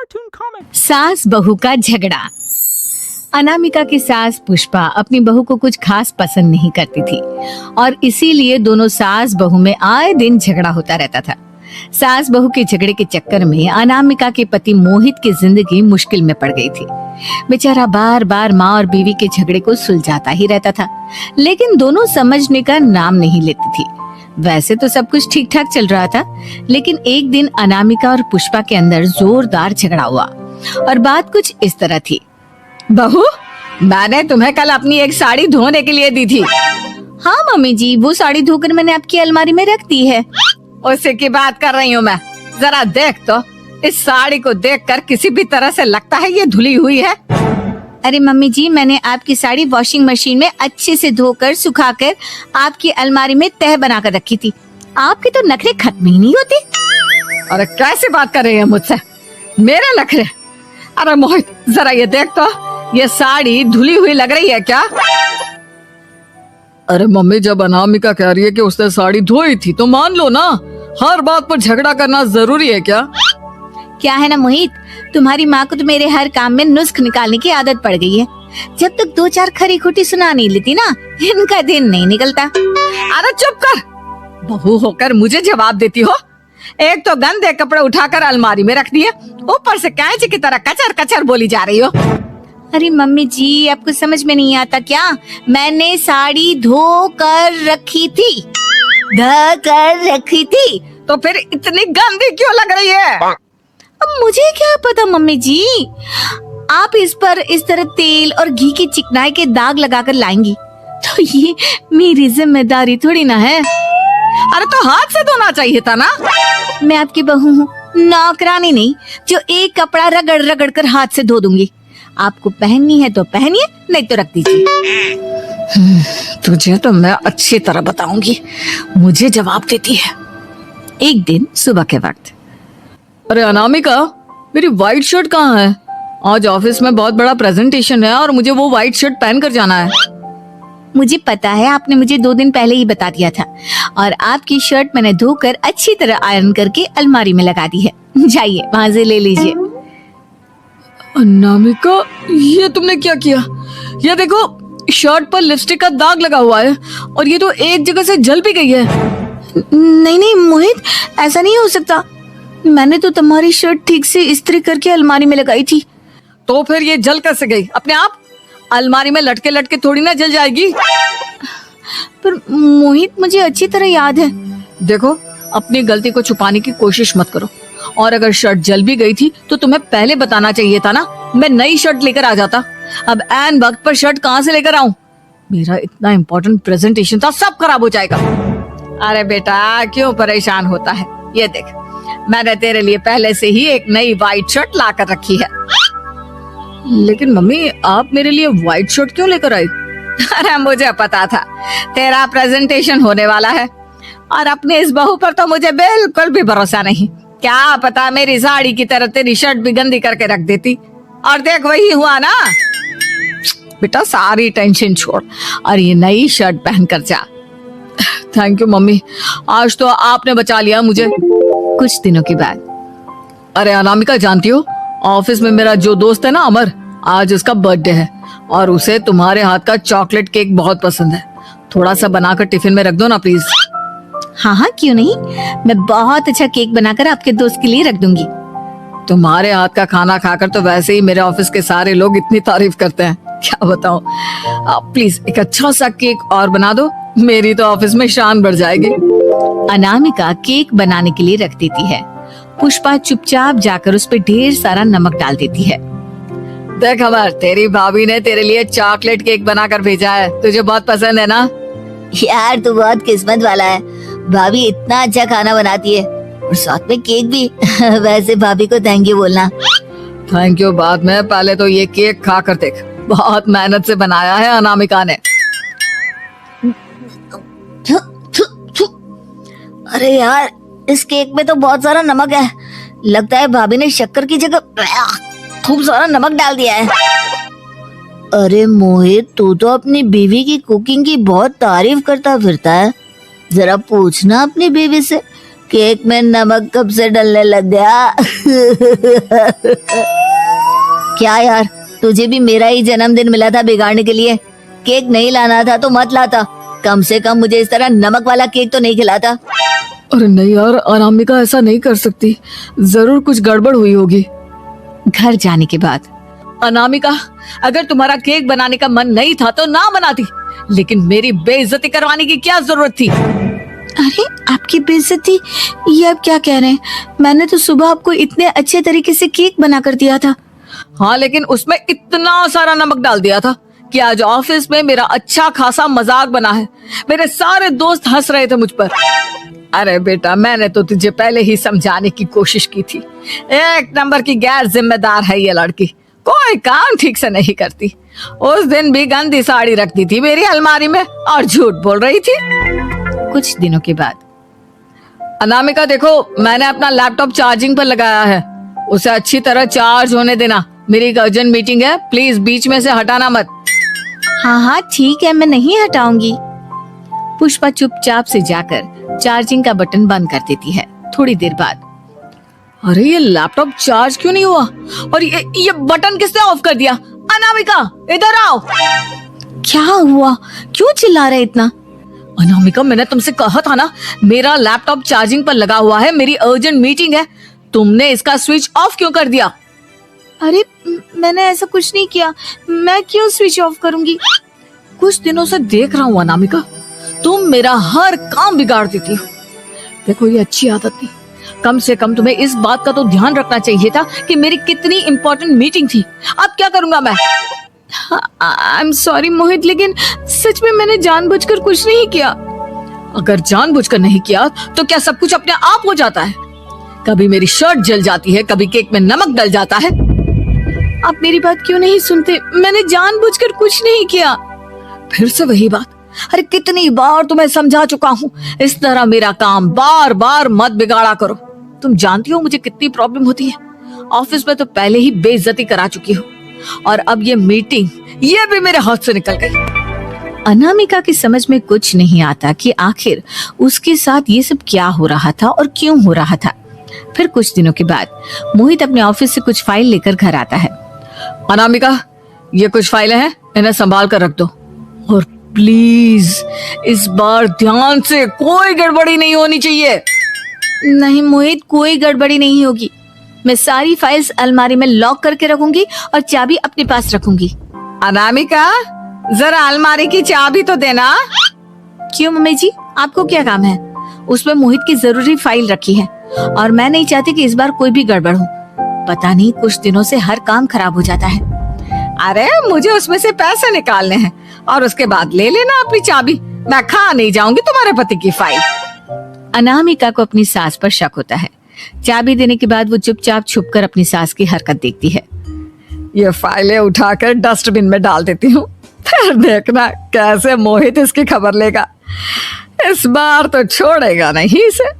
cartoon comic. सास बहू का झगड़ा। अनामिका की सास पुष्पा अपनी बहू को कुछ खास पसंद नहीं करती थी और इसीलिए दोनों सास बहू में आए दिन झगड़ा होता रहता था। सास बहू के झगड़े के चक्कर में अनामिका के पति मोहित की जिंदगी मुश्किल में पड़ गई थी। बेचारा बार बार माँ और बीवी के झगड़े को सुलझाता ही रहता था, लेकिन दोनों समझने का नाम नहीं लेती थी। वैसे तो सब कुछ ठीक ठाक चल रहा था, लेकिन एक दिन अनामिका और पुष्पा के अंदर जोरदार झगड़ा हुआ और बात कुछ इस तरह थी। बहू, मैंने तुम्हें कल अपनी एक साड़ी धोने के लिए दी थी। हाँ मम्मी जी, वो साड़ी धोकर मैंने आपकी अलमारी में रख दी है। उसी की बात कर रही हूँ मैं। जरा देख तो, इस साड़ी को देखकर किसी भी तरह से लगता है ये धुली हुई है। अरे मम्मी जी, मैंने आपकी साड़ी वॉशिंग मशीन में अच्छे से धोकर सुखाकर आपकी अलमारी में तह बनाकर रखी थी। आपके तो नखरे खत्म ही नहीं होते। अरे कैसे बात कर रही है मुझसे? मेरे नखरे? अरे मोहित, जरा ये देख तो, ये साड़ी धुली हुई लग रही है क्या? अरे मम्मी, जब अनामिका कह रही है कि उसने साड़ी धोई थी तो मान लो ना। हर बात पर झगड़ा करना जरूरी है क्या? क्या है ना मोहित, तुम्हारी माँ को तो मेरे हर काम में नुस्ख निकालने की आदत पड़ गई है। जब तक दो चार खरी खोटी सुना नहीं लेती ना, इनका दिन नहीं निकलता। अरे चुप कर, बहू होकर मुझे जवाब देती हो। एक तो गंदे कपड़े उठाकर अलमारी में रख दिए, ऊपर से कैंची की तरह कचर कचर बोली जा रही हो। अरे मम्मी जी, आपको समझ में नहीं आता क्या? मैंने साड़ी धो कर रखी थी। तो फिर इतनी गंदी क्यों लग रही है? अब मुझे क्या पता मम्मी जी, आप इस पर इस तरह तेल और घी की चिकनाई के दाग लगाकर लाएंगी तो ये मेरी जिम्मेदारी थोड़ी ना है। अरे तो हाथ से धोना चाहिए था ना। मैं आपकी बहू हूँ, नौकरानी नहीं जो एक कपड़ा रगड़ रगड़ कर हाथ से धो दूंगी। आपको पहननी है तो पहनिए, नहीं तो रख दीजिए। तुझे तो मैं अच्छी तरह बताऊंगी, मुझे जवाब देती है। एक दिन सुबह के वक्त, अरे अनामिका, मेरी व्हाइट शर्ट कहाँ है? आज ऑफिस में बहुत बड़ा प्रेजेंटेशन है और मुझे वो व्हाइट शर्ट पहन कर जाना है। मुझे पता है, आपने मुझे 2 दिन पहले ही बता दिया था और आपकी शर्ट मैंने धोकर अच्छी तरह आयरन करके अलमारी में लगा दी है। जाइए वहां से ले लीजिए। अनामिका, ये तुमने क्या किया? ये देखो, शर्ट पर लिपस्टिक का दाग लगा हुआ है और ये तो एक जगह से जल भी गई है। नहीं नहीं मोहित, ऐसा नहीं हो सकता। मैंने तो तुम्हारी शर्ट ठीक से इस्त्री करके अलमारी में लगाई थी। तो फिर ये जल कैसे गई अपने आप? अलमारी में लटके लटके थोड़ी ना जल जाएगी। पर मोहित, मुझे अच्छी तरह याद है। देखो, अपनी गलती को छुपाने की कोशिश मत करो। और अगर शर्ट जल भी गई थी तो तुम्हें पहले बताना चाहिए था ना। मैं नई शर्ट लेकर आ जाता। अब ऐन वक्त पर शर्ट कहाँ से लेकर आऊं? मेरा इतना इम्पोर्टेंट प्रेजेंटेशन था, सब खराब हो जाएगा। अरे बेटा, क्यों परेशान होता है? ये देख, मैंने तेरे लिए पहले से ही एक नई व्हाइट शर्ट ला कर रखी है। लेकिन मम्मी, आप मेरे लिए व्हाइट शर्ट क्यों लेकर आई? अरे मुझे पता था तेरा प्रेजेंटेशन होने वाला है और अपने इस बहू पर तो मुझे बिल्कुल भी भरोसा नहीं। क्या पता मेरी साड़ी की तरह तेरी शर्ट भी गंदी करके रख देती। और देख, वही हुआ ना। बेटा, सारी टेंशन छोड़ और ये नई शर्ट पहन कर जा। थैंक यू मम्मी, आज तो आपने बचा लिया मुझे। कुछ दिनों के बाद, अरे अनामिका, जानती हो, ऑफिस में मेरा जो दोस्त है ना अमर, आज उसका बर्थडे है और उसे तुम्हारे हाथ का चॉकलेट केक बहुत पसंद है। थोड़ा सा बनाकर टिफिन में रख दो ना प्लीज। हाँ हाँ, क्यों नहीं। मैं बहुत अच्छा केक बनाकर आपके दोस्त के लिए रख दूंगी। तुम्हारे हाथ का खाना खाकर तो वैसे ही मेरे ऑफिस के सारे लोग इतनी तारीफ करते हैं, क्या बताऊं। प्लीज एक अच्छा सा केक और बना दो, मेरी तो ऑफिस में शान बढ़ जाएगी। अनामिका केक बनाने के लिए रख देती है। पुष्पा चुपचाप जाकर उस पर ढेर सारा नमक डाल देती है। देख अमर, तेरी भाभी ने तेरे लिए चॉकलेट केक बनाकर भेजा है, तुझे बहुत पसंद है ना? यार, तू बहुत किस्मत वाला है। भाभी इतना अच्छा खाना बनाती है और साथ में केक भी। वैसे भाभी को थैंक यू बोलना। थैंक यू बाद में, पहले तो ये केक खा कर देख। बहुत मेहनत से बनाया है अनामिका ने। अरे यार, इस केक में तो बहुत सारा नमक है। लगता है भाभी ने शक्कर की जगह खूब सारा नमक डाल दिया है। अरे मोहित, तू तो अपनी बीवी की कुकिंग की बहुत तारीफ करता फिरता है। जरा पूछना अपनी बीवी से केक में नमक कब से डलने लग गया? क्या यार, तुझे भी मेरा ही जन्मदिन मिला था बिगाड़ने के लिए? केक नहीं लाना था तो मत लाता, कम से कम मुझे इस तरह नमक वाला केक तो नहीं खिलाता। अरे नहीं यार, अनामिका ऐसा नहीं कर सकती, जरूर कुछ गड़बड़ हुई होगी। घर जाने के बाद अनामिका, अगर तुम्हारा केक बनाने का मन नहीं था तो ना बनाती, लेकिन मेरी बेइज्जती करवाने की क्या जरूरत थी? अरे आपकी बेइज्जती, ये आप क्या कह रहे हैं? मैंने तो सुबह आपको इतने अच्छे तरीके से केक बना कर दिया था। हाँ, लेकिन उसमें इतना सारा नमक डाल दिया था कि आज ऑफिस में मेरा अच्छा खासा मजाक बना है। मेरे सारे दोस्त हंस रहे थे मुझ पर। अरे बेटा, मैंने तो तुझे पहले ही समझाने की कोशिश की थी। एक नंबर की गैर जिम्मेदार है ये लड़की, कोई काम ठीक से नहीं करती। उस दिन भी गंदी साड़ी रख दी थी मेरी अलमारी में और झूठ बोल रही थी। कुछ दिनों के बाद अनामिका देखो, मैंने अपना लैपटॉप चार्जिंग पर लगाया है, उसे अच्छी तरह चार्ज होने देना। मेरी एक अर्जेंट मीटिंग है, प्लीज बीच में से हटाना मत। हाँ हाँ ठीक है, मैं नहीं हटाऊंगी। पुष्पा चुपचाप से जाकर चार्जिंग का बटन बंद कर देती है। थोड़ी देर बाद, अरे ये लैपटॉप चार्ज क्यों नहीं हुआ? और ये बटन किसने ऑफ कर दिया? अनामिका, इधर आओ। क्या हुआ? क्यों चिल्ला रहे इतना? अनामिका, मैंने तुमसे कहा था ना, मेरा लैपटॉप चार्जिंग पर लगा हुआ है, मेरी अर्जेंट मीटिंग है। तुमने इसका स्विच ऑफ क्यों कर दिया? अरे मैंने ऐसा कुछ नहीं किया, मैं क्यों स्विच ऑफ करूंगी? कुछ दिनों से देख रहा हूँ अनामिका, तुम मेरा हर काम बिगाड़ देती हो। देखो, ये अच्छी आदत नहीं। कम से कम तुम्हें इस बात का तो ध्यान रखना चाहिए था कि मेरी कितनी इंपॉर्टेंट मीटिंग थी। अब क्या करूंगा मैं? आई एम सॉरी मोहित, लेकिन सच में मैंने जानबूझकर कुछ नहीं किया। अगर जानबूझकर नहीं किया तो क्या सब कुछ अपने आप हो जाता है? कभी मेरी शर्ट जल जाती है, कभी केक में नमक डल जाता है। आप मेरी बात क्यों नहीं सुनते? मैंने जानबूझकर कुछ नहीं किया। फिर से वही बात। अरे कितनी बार तुम्हें समझा चुका हूँ, इस तरह मेरा काम बार बार मत बिगाड़ा करो। तुम जानती हो मुझे कितनी प्रॉब्लम होती है। ऑफिस में तो पहले ही बेइज्जती करा चुकी हो, और अब ये मीटिंग, ये भी मेरे हाथ से निकल गई। अनामिका की समझ में कुछ नहीं आता कि आखिर उसके साथ ये सब क्या हो रहा था और क्यों हो रहा था। फिर कुछ दिनों के बाद मोहित अपने ऑफिस से कुछ फाइल लेकर घर आता है। अनामिका, ये कुछ फाइलें हैं, इन्हें संभाल कर रख दो, और प्लीज इस बार ध्यान से, कोई गड़बड़ी नहीं होनी चाहिए। नहीं मोहित, कोई गड़बड़ी नहीं होगी। मैं सारी फाइल्स अलमारी में लॉक करके रखूंगी और चाबी अपने पास रखूंगी। अनामिका, जरा अलमारी की चाबी तो देना। क्यों मम्मी जी, आपको क्या काम है? उसमें मोहित की जरूरी फाइल रखी है और मैं नहीं चाहती कि इस बार कोई भी गड़बड़ हो। पता नहीं, कुछ दिनों से हर काम खराब हो जाता है। अरे मुझे उसमें से पैसे निकालने हैं और उसके बाद ले लेना अपनी चाबी। मैं खा नहीं जाऊंगी तुम्हारे पति की फाइल। अनामिका को अपनी सास पर शक होता है। चाबी देने के बाद वो चुपचाप छुपकर अपनी सास की हरकत देखती है। ये फाइलें उठाकर डस्टबिन में डाल देती हूँ, फिर देखना कैसे मोहित इसकी खबर लेगा। इस बार तो छोड़ेगा नहीं इसे।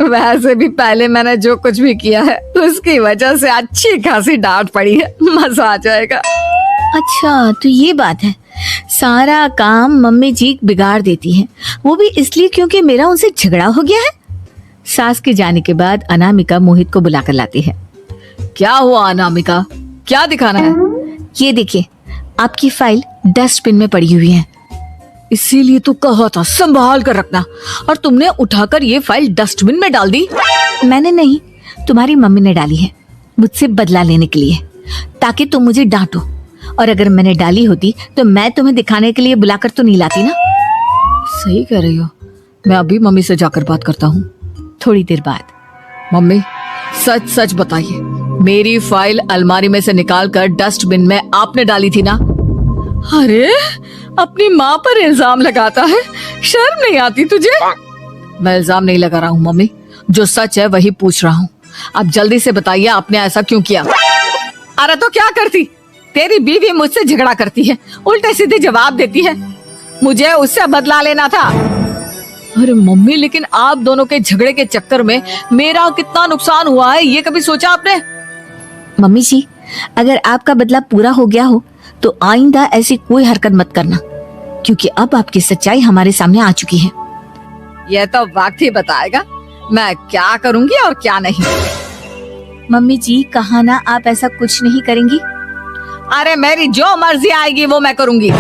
वैसे भी पहले मैंने जो कुछ भी किया है उसकी वजह से अच्छी खासी डांट पड़ी है, मजा आ जाएगा। अच्छा, तो ये बात है। सारा काम मम्मी जी बिगाड़ देती हैं, वो भी इसलिए क्योंकि मेरा उनसे झगड़ा हो गया है। सास के जाने के बाद अनामिका मोहित को बुलाकर लाती है। क्या हुआ अनामिका, क्या दिखाना है? ये देखिए, आपकी फाइल डस्टबिन में पड़ी हुई है। इसीलिए तो कहा था संभाल कर रखना, और तुमने उठाकर ये फाइल डस्टबिन में डाल दी। मैंने नहीं, तुम्हारी मम्मी ने डाली है, मुझसे बदला लेने के लिए, ताकि तुम मुझे डांटो। और अगर मैंने डाली होती तो मैं तुम्हें दिखाने के लिए बुलाकर तो नहीं लाती ना। सही कह रही हो, मैं अभी मम्मी से जाकर बात करता हूँ। थोड़ी देर बाद, मम्मी सच सच बताइए, मेरी फाइल अलमारी में से निकाल कर डस्टबिन में आपने डाली थी ना? अरे अपनी माँ पर इल्जाम लगाता है, शर्म नहीं आती तुझे? मैं इल्जाम नहीं लगा रहा हूँ मम्मी, जो सच है वही पूछ रहा हूँ। अब जल्दी से बताइए आपने ऐसा क्यों किया? अरे तो क्या करती, तेरी बीवी मुझसे झगड़ा करती है, उल्टे सीधे जवाब देती है, मुझे उससे बदला लेना था। अरे मम्मी, लेकिन आप दोनों के झगड़े के चक्कर में मेरा कितना नुकसान हुआ है, ये कभी सोचा आपने? मम्मी जी, अगर आपका बदला पूरा हो गया हो तो आइंदा ऐसी कोई हरकत मत करना, क्योंकि अब आपकी सच्चाई हमारे सामने आ चुकी है। यह तो वक्त ही बताएगा मैं क्या करूंगी और क्या नहीं। मम्मी जी, कहा ना आप ऐसा कुछ नहीं करेंगी। अरे मेरी जो मर्जी आएगी वो मैं करूंगी।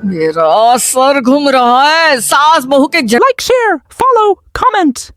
मेरा सर घूम रहा है, सास बहू के Like, share, follow, comment.